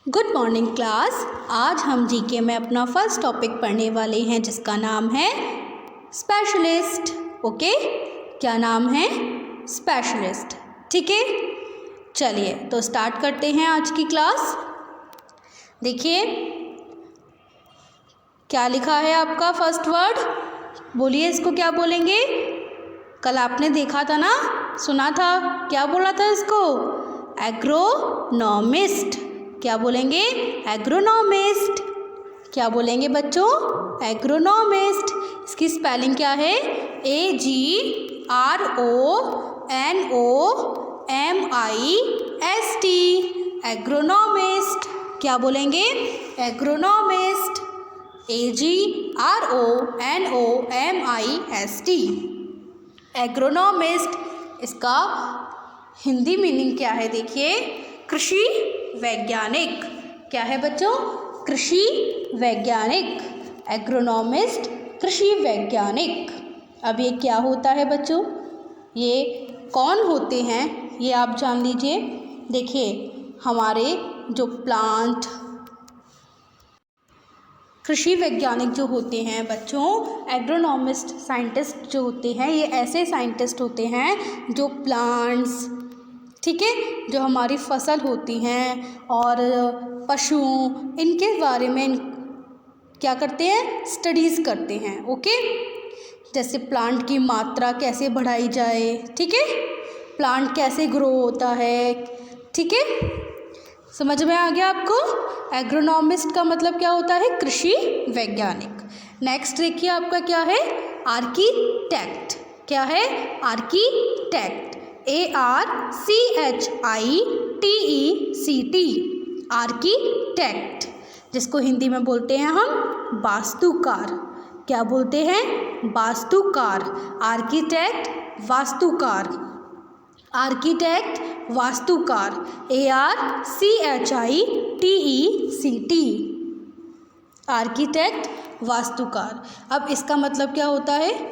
Good morning class. आज हम GK में अपना फर्स्ट टॉपिक पढ़ने वाले हैं जिसका नाम है स्पेशलिस्ट। ओके, क्या नाम है? स्पेशलिस्ट। ठीक है, चलिए तो स्टार्ट करते हैं आज की क्लास। देखिए क्या लिखा है आपका फर्स्ट वर्ड, बोलिए इसको क्या बोलेंगे? कल आपने देखा था ना, सुना था, क्या बोला था इसको? एग्रोनॉमिस्ट। क्या बोलेंगे? एग्रोनॉमिस्ट। क्या बोलेंगे बच्चों? एग्रोनॉमिस्ट। इसकी स्पेलिंग क्या है? AGRONOMIST। एग्रोनॉमिस्ट। क्या बोलेंगे? एग्रोनॉमिस्ट। AGRONOMIST। एग्रोनॉमिस्ट। इसका हिंदी मीनिंग क्या है? देखिए, कृषि वैज्ञानिक। क्या है बच्चों? कृषि वैज्ञानिक। एग्रोनॉमिस्ट कृषि वैज्ञानिक। अब ये क्या होता है बच्चों? ये कौन होते हैं ये आप जान लीजिए। देखिए, हमारे जो प्लांट कृषि वैज्ञानिक जो होते हैं बच्चों, एग्रोनॉमिस्ट साइंटिस्ट जो होते हैं, ये ऐसे साइंटिस्ट होते हैं जो प्लांट्स, ठीक है, जो हमारी फसल होती हैं और पशुओं, इनके बारे में क्या करते हैं? स्टडीज़ करते हैं। ओके, जैसे प्लांट की मात्रा कैसे बढ़ाई जाए, ठीक है, प्लांट कैसे ग्रो होता है, ठीक है, समझ में आ गया आपको? एग्रोनॉमिस्ट का मतलब क्या होता है? कृषि वैज्ञानिक। नेक्स्ट देखिए आपका क्या है? आर्किटेक्ट। क्या है? आर्किटेक्ट। ARCHITECT। आर्किटेक्ट, जिसको हिंदी में बोलते हैं हम वास्तुकार। क्या बोलते हैं? वास्तुकार। आर्किटेक्ट, वास्तुकार। आर्किटेक्ट, वास्तुकार। ARCHITECT। आर्किटेक्ट, वास्तुकार। अब इसका मतलब क्या होता है?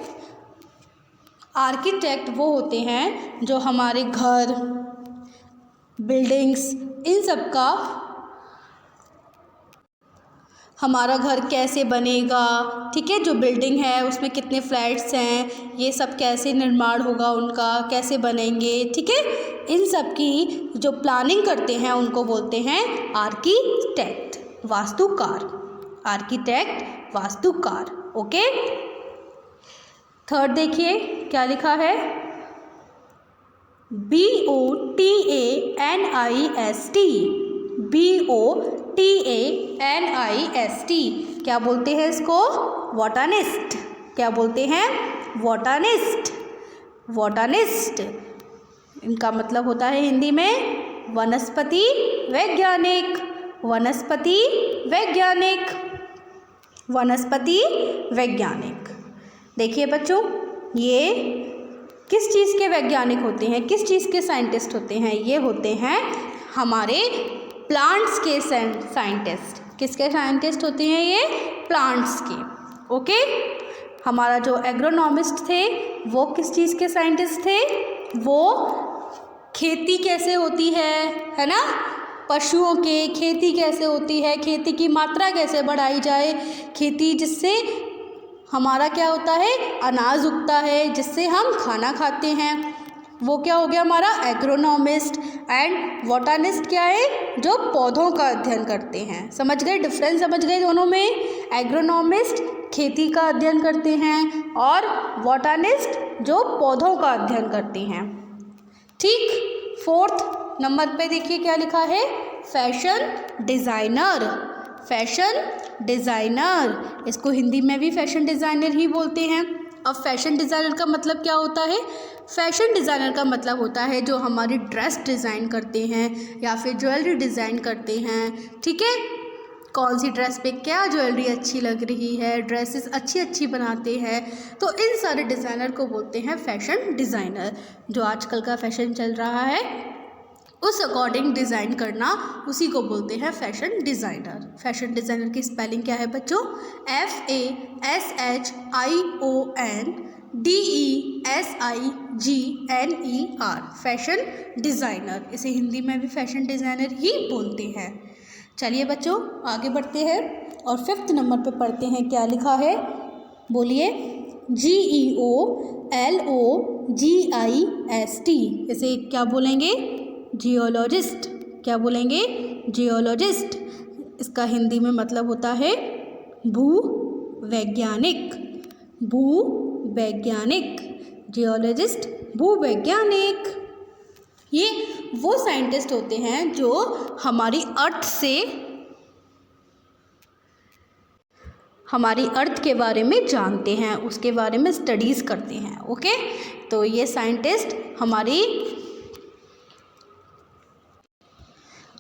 आर्किटेक्ट वो होते हैं जो हमारे घर, बिल्डिंग्स, इन सब का, हमारा घर कैसे बनेगा, ठीक है, जो बिल्डिंग है उसमें कितने फ्लैट्स हैं, ये सब कैसे निर्माण होगा, उनका कैसे बनेंगे, ठीक है, इन सब की जो प्लानिंग करते हैं उनको बोलते हैं आर्किटेक्ट, वास्तुकार। आर्किटेक्ट, वास्तुकार। ओके, थर्ड देखिए क्या लिखा है? BOTANIST। BOTANIST। क्या बोलते हैं इसको? बॉटनिस्ट। क्या बोलते हैं? बॉटनिस्ट। बॉटनिस्ट, इनका मतलब होता है हिंदी में वनस्पति वैज्ञानिक। वनस्पति वैज्ञानिक। वनस्पति वैज्ञानिक। देखिए बच्चों, ये किस चीज़ के वैज्ञानिक होते हैं? किस चीज़ के साइंटिस्ट होते हैं? ये होते हैं हमारे प्लांट्स के साइंटिस्ट। किसके साइंटिस्ट होते हैं ये? प्लांट्स के। ओके, हमारा जो एग्रोनॉमिस्ट थे वो किस चीज़ के साइंटिस्ट थे? वो खेती कैसे होती है ना, पशुओं के खेती कैसे होती है, खेती की मात्रा कैसे बढ़ाई जाए, खेती जिससे हमारा क्या होता है? अनाज उगता है, जिससे हम खाना खाते हैं, वो क्या हो गया हमारा? एग्रोनॉमिस्ट। एंड बॉटनिस्ट क्या है? जो पौधों का अध्ययन करते हैं। समझ गए डिफरेंस? समझ गए दोनों में? एग्रोनॉमिस्ट खेती का अध्ययन करते हैं और बॉटनिस्ट जो पौधों का अध्ययन करते हैं। ठीक, फोर्थ नंबर पे देखिए क्या लिखा है? Fashion designer. फैशन डिज़ाइनर, इसको हिंदी में भी फैशन डिज़ाइनर ही बोलते हैं। अब फैशन डिज़ाइनर का मतलब क्या होता है? फैशन डिज़ाइनर का मतलब होता है जो हमारी ड्रेस डिज़ाइन करते हैं या फिर ज्वेलरी डिज़ाइन करते हैं, ठीक है, कौन सी ड्रेस पे क्या ज्वेलरी अच्छी लग रही है, ड्रेसेस अच्छी अच्छी बनाते हैं, तो इन सारे डिज़ाइनर को बोलते हैं फैशन डिज़ाइनर। जो आजकल का फैशन चल रहा है उस अकॉर्डिंग डिज़ाइन करना, उसी को बोलते हैं फैशन डिज़ाइनर। फैशन डिज़ाइनर की स्पेलिंग क्या है बच्चों? FASHIONDESIGNER। फैशन डिज़ाइनर, इसे हिंदी में भी फैशन डिज़ाइनर ही बोलते हैं। चलिए बच्चों आगे बढ़ते हैं और 5th नंबर पे पढ़ते हैं क्या लिखा है, बोलिए। GEOLOGIST, इसे क्या बोलेंगे, जियोलॉजिस्ट। क्या बोलेंगे, जियोलॉजिस्ट। इसका हिंदी में मतलब होता है भूवैज्ञानिक। भूवैज्ञानिक, जियोलॉजिस्ट भूवैज्ञानिक। ये वो साइंटिस्ट होते हैं जो हमारी अर्थ के बारे में जानते हैं, उसके बारे में स्टडीज़ करते हैं। ओके, तो ये साइंटिस्ट हमारी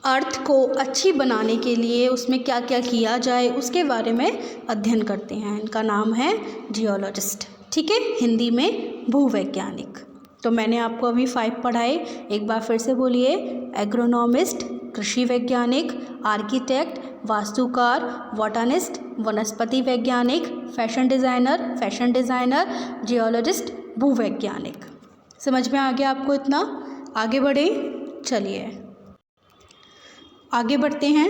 अर्थ को अच्छी बनाने के लिए उसमें क्या क्या किया जाए उसके बारे में अध्ययन करते हैं। इनका नाम है जियोलॉजिस्ट। ठीक है, हिंदी में भूवैज्ञानिक। तो मैंने आपको अभी 5 पढ़ाए, एक बार फिर से बोलिए। एग्रोनॉमिस्ट कृषि वैज्ञानिक, आर्किटेक्ट वास्तुकार, बॉटनिस्ट वनस्पति वैज्ञानिक, फैशन डिज़ाइनर, जियोलॉजिस्ट भूवैज्ञानिक। समझ में आ गया आपको इतना? आगे बढ़े, चलिए आगे बढ़ते हैं।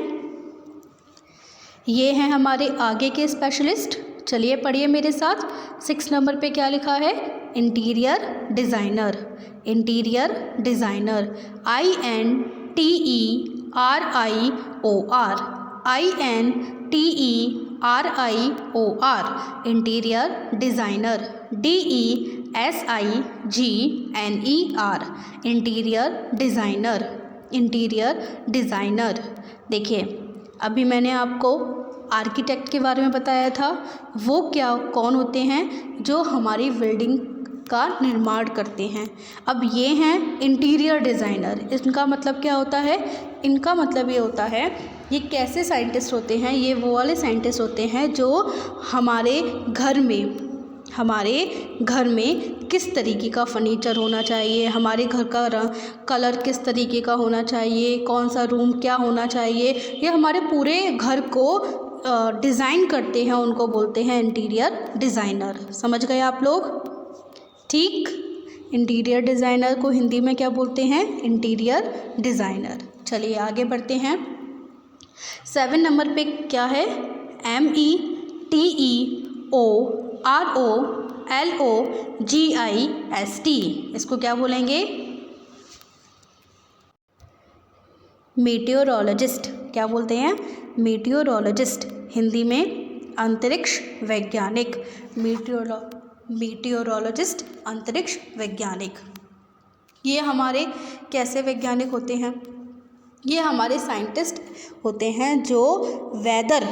ये हैं हमारे आगे के स्पेशलिस्ट। चलिए पढ़िए मेरे साथ। 6 नंबर पे क्या लिखा है, interior designer. Interior designer, INTERIOR, interior designer. DESIGNER, interior designer. Interior designer. देखिए अभी मैंने आपको आर्किटेक्ट के बारे में बताया था। वो कौन होते हैं, जो हमारी बिल्डिंग का निर्माण करते हैं। अब ये हैं इंटीरियर डिज़ाइनर। इनका मतलब क्या होता है, इनका मतलब ये होता है, ये कैसे साइंटिस्ट होते हैं, ये वो वाले साइंटिस्ट होते हैं जो हमारे घर में किस तरीके का फर्नीचर होना चाहिए, हमारे घर का कलर किस तरीके का होना चाहिए, कौन सा रूम क्या होना चाहिए, ये हमारे पूरे घर को डिज़ाइन करते हैं, उनको बोलते हैं इंटीरियर डिज़ाइनर। समझ गए आप लोग? ठीक, इंटीरियर डिज़ाइनर को हिंदी में क्या बोलते हैं, इंटीरियर डिज़ाइनर। चलिए आगे बढ़ते हैं। 7 नंबर पे क्या है, METEOROLOGIST, इसको क्या बोलेंगे, मीटियोरोलॉजिस्ट। क्या बोलते हैं, मीटियोरोलॉजिस्ट। हिंदी में अंतरिक्ष वैज्ञानिक। मीटियोरोलॉजिस्ट, अंतरिक्ष वैज्ञानिक। ये हमारे कैसे वैज्ञानिक होते हैं, ये हमारे साइंटिस्ट होते हैं जो वेदर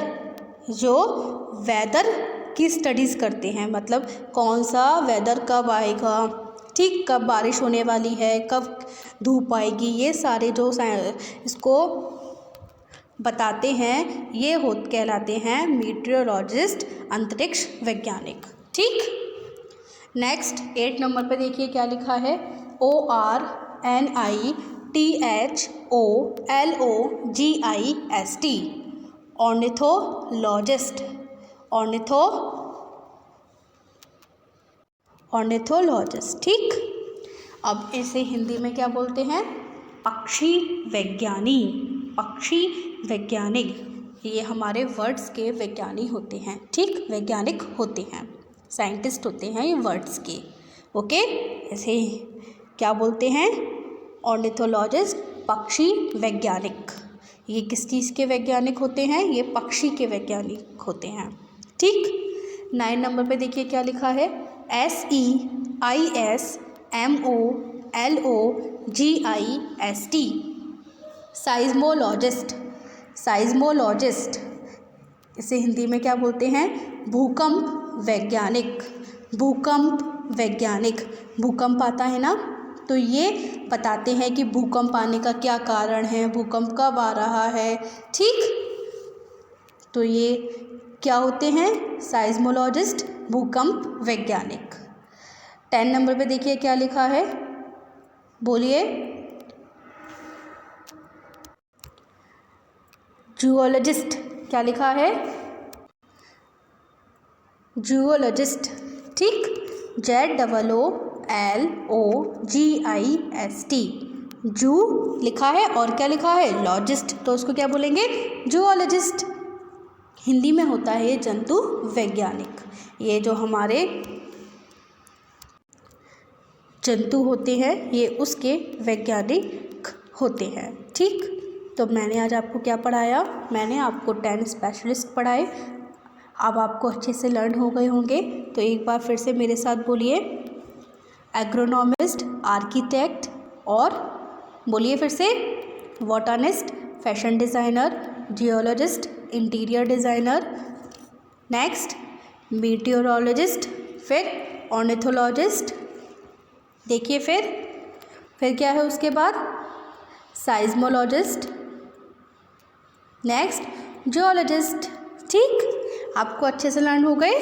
की स्टडीज़ करते हैं। मतलब कौन सा वेदर कब आएगा, ठीक, कब बारिश होने वाली है, कब धूप आएगी, ये सारे जो इसको बताते हैं ये कहलाते हैं मीटियोरोलॉजिस्ट, अंतरिक्ष वैज्ञानिक। ठीक, नेक्स्ट 8 नंबर पे देखिए क्या लिखा है, ORNITHOLOGIST, ऑर्निथोलॉजिस्ट। ऑर्निथोलॉजिस्ट। ठीक, अब इसे हिंदी में क्या बोलते हैं, पक्षी वैज्ञानिक। ये हमारे वर्ड्स के वैज्ञानिक होते हैं। ठीक, वैज्ञानिक होते हैं, साइंटिस्ट होते हैं ये वर्ड्स के। ओके, इसे क्या बोलते हैं, ऑर्निथोलॉजिस्ट, पक्षी वैज्ञानिक। ये किस चीज़ के वैज्ञानिक होते हैं, ये पक्षी के वैज्ञानिक होते हैं। ठीक, 9 नंबर पे देखिए क्या लिखा है, SEISMOLOGIST, साइज्मोलॉजिस्ट। इसे हिंदी में क्या बोलते हैं, भूकंप वैज्ञानिक। भूकंप आता है ना, तो ये बताते हैं कि भूकंप आने का क्या कारण है, भूकंप कब आ रहा है। ठीक, तो ये क्या होते हैं, साइज्मोलॉजिस्ट, भूकंप वैज्ञानिक। 10 नंबर पे देखिए क्या लिखा है, बोलिए। जूलॉजिस्ट। क्या लिखा है, जूलॉजिस्ट। ठीक, ZOOLOGIST, जू लिखा है और क्या लिखा है लॉजिस्ट, तो उसको क्या बोलेंगे जूलॉजिस्ट। हिंदी में होता है ये जंतु वैज्ञानिक। ये जो हमारे जंतु होते हैं ये उसके वैज्ञानिक होते हैं। ठीक, तो मैंने आज आपको क्या पढ़ाया, मैंने आपको 10 स्पेशलिस्ट पढ़ाए। अब आपको अच्छे से लर्न हो गए होंगे, तो एक बार फिर से मेरे साथ बोलिए एग्रोनॉमिस्ट, आर्किटेक्ट और बोलिए फिर से botanist, fashion designer, geologist, interior designer, next meteorologist, फिर ऑर्निथोलॉजिस्ट, देखिए फिर क्या है उसके बाद साइज्मोलॉजिस्ट, नेक्स्ट जियोलॉजिस्ट। ठीक, आपको अच्छे से लर्न हो गए।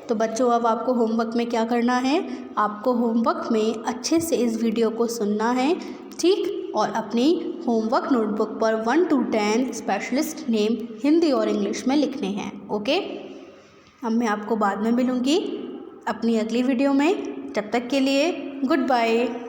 तो बच्चों अब आपको होमवर्क में क्या करना है, आपको होमवर्क में अच्छे से इस वीडियो को सुनना है। ठीक, और अपनी होमवर्क नोटबुक पर 1 to 10 स्पेशलिस्ट नेम हिंदी और इंग्लिश में लिखने हैं। ओके, अब मैं आपको बाद में मिलूँगी अपनी अगली वीडियो में। तब तक के लिए गुड बाय।